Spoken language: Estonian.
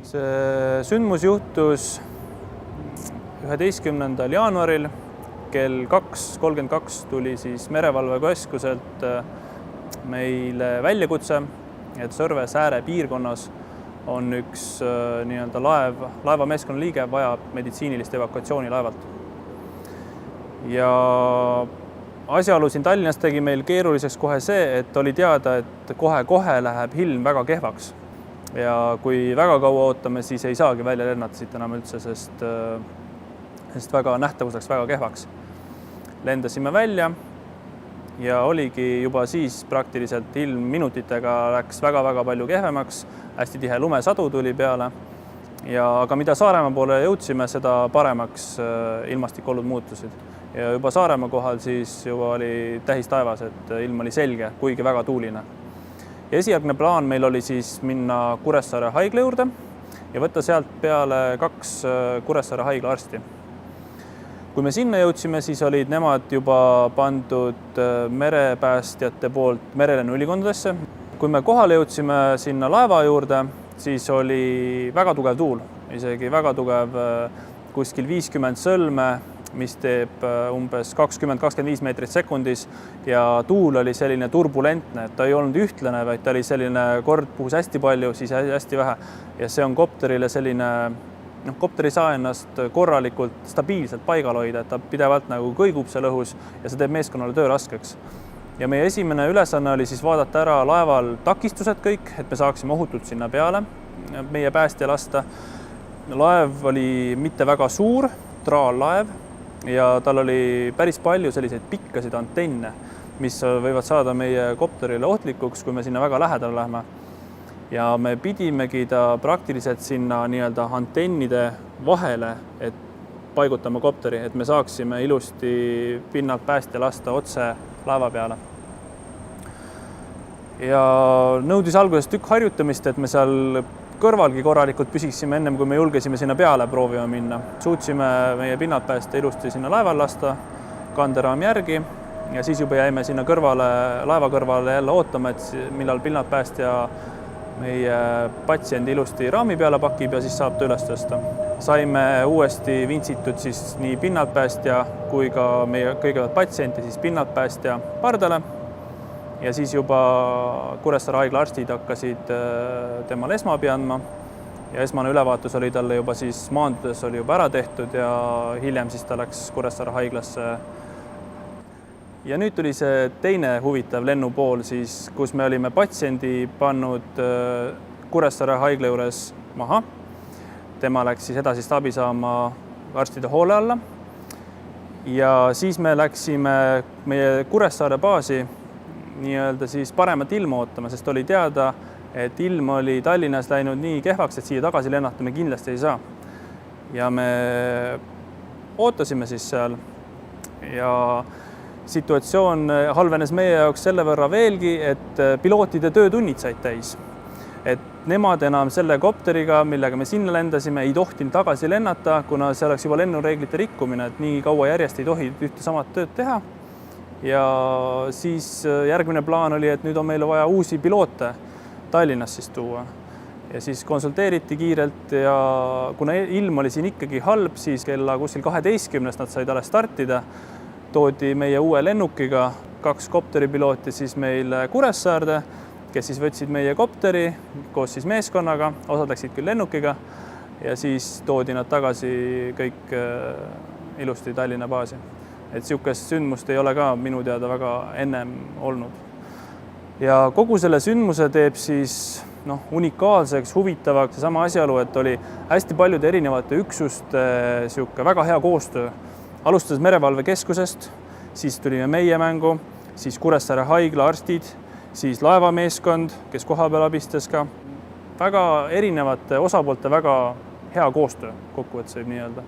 See sündmus juhtus 11. jaanuaril kell 2:32 tuli siis merevalvekeskuselt meile väljakutse, et Sõrve-Sääre piirkonnas on üks nii-öelda laevameeskonna liige vajab meditsiinilist evakuatsiooni laevalt. Ja asjaolu siin Tallinnas tegi meil keeruliseks kohe see, et oli teada, et kohe läheb ilm väga kehvaks. Ja kui väga kaua ootame, siis ei saagi välja lennata siit enam üldse, sest väga nähtavus läks väga kehvaks. Lendasime välja ja oligi juba siis praktiliselt ilm minutitega läks väga palju kehvemaks. Hästi tihe lumesadu tuli peale. Aga mida Saaremaa poole jõudsime, seda paremaks ilmastikolud muutusid. Ja juba Saaremaa kohal siis juba oli tähis taevas, et ilm oli selge, kuigi väga tuuline. Ja esialgne plaan meil oli siis minna Kuressaare haigla juurde ja võtta sealt peale 2 Kuressaare haigla arsti. Kui me sinna jõudsime, siis olid nemad juba pandud merepäästjate poolt merelennuülikondadesse. Kui me kohale jõudsime sinna laeva juurde, siis oli väga tugev tuul, isegi väga tugev, kuskil 50 sõlme, mis teeb umbes 20–25 meetrit sekundis ja tuul oli selline turbulentne, et ta ei olnud ühtlane, vaid ta oli selline kord puhus hästi palju, siis hästi vähe. Ja see on kopterile selline, kopter ei saa ennast korralikult stabiilselt paigal hoida, et ta pidevalt nagu kõigub seal õhus ja see teeb meeskonnale töö raskeks. Ja meie esimene ülesanne oli siis vaadata ära laeval takistused kõik, et me saaksime ohutult sinna peale meie päästja lasta. Laev oli mitte väga suur, traallaev ja tal oli päris palju selliseid pikkasid antenne, mis võivad saada meie kopterile ohtlikuks, kui me sinna väga lähedale lähme. Ja me pidimegi ta praktiliselt sinna nii-öelda antennide vahele, et paigutama kopteri, et me saaksime ilusti pinnalt päästja lasta otse laeva peale. Ja nõudis alguses tükk harjutamist, et me seal kõrvalgi korralikult püsiksime ennem, kui me julgesime sinna peale proovima minna. Suutsime meie pinnalt päästa ilusti sinna laeval lasta, kanderaam järgi ja siis juba jäime sinna laeva kõrvale jälle ootama, et millal pinnalt päästja meie patsiendi ilusti raami peale pakib ja siis saab ta üles tõsta. Saime uuesti vintsitud siis nii pinnalt päästja kui ka meie kõigepealt patsienti, siis pinnalt päästja pardale. Ja siis juba Kuressaare haigla arstid hakkasid temal esmaabi andma ja esmane ülevaatus oli talle juba siis maandudes oli juba ära tehtud ja hiljem siis ta läks Kuressaare haiglasse. Ja nüüd tuli see teine huvitav lennupool siis, kus me olime patsiendi pannud Kuressaare haigla juures maha. Tema läks siis edasist abi saama arstide hoole alla. Ja siis me läksime meie Kuressaare baasi nii-öelda siis paremat ilma ootama, sest oli teada, et ilm oli Tallinnas läinud nii kehvaks, et siia tagasi lennata me kindlasti ei saa. Ja me ootasime siis seal ja situatsioon halvenes meie jaoks selle võrra veelgi, et pilootide töötunnid said täis. Et nemad enam selle kopteriga, millega me sinna lendasime, ei tohtinud tagasi lennata, kuna see oleks juba lennureeglite rikkumine, et nii kaua järjest ei tohi ühte samat tööd teha. Ja siis järgmine plaan oli, et nüüd on meile vaja uusi piloote Tallinnas siis tuua. Ja siis konsulteeriti kiirelt ja kuna ilm oli siin ikkagi halb, siis kella kuskil 12 nad said alles startida. Toodi meie uue lennukiga 2 kopteripilooti siis meil Kuressaarde, kes siis võtsid meie kopteri koos siis meeskonnaga, osad läksid küll lennukiga ja siis toodi nad tagasi kõik ilusti Tallinna baasi. Et siukest sündmust ei ole ka minu teada väga ennem olnud. Ja kogu selle sündmuse teeb siis unikaalseks, huvitavaks ja sama asjaolu, et oli hästi paljude erinevate üksuste väga hea koostöö. Alustades merevalvekeskusest, siis tulime meie mängu, siis Kuressaare haigla arstid, siis laevameeskond, kes kohapeal abistas ka. Väga erinevate osapoolte väga hea koostöö kokkuvõttes võib nii öelda.